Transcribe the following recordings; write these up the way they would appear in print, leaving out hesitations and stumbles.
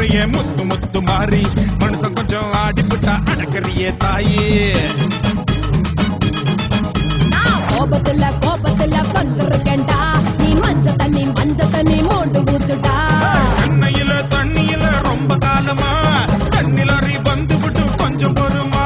பொம்மைய முத்து முத்து மாறி மனுஷன் கொஞ்சம் ஆடிப்புட்டா அடக்கறியே தாயே. கோபத்துல வந்துருக்கேன்டா நீ மஞ்ச தண்ணி மோண்டு ஊத்துடா. சென்னையில தண்ணியில ரொம்ப காலமா தண்ணிலறி வந்து விட்டு கொஞ்சம் பொறுமா.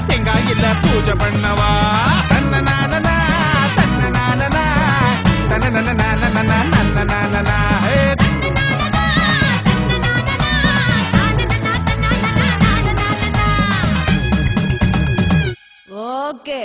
தேங்காயில பூஜை பண்ணவா தன்னனானனா தன்னனானனா தன்னனானனா ஓகே.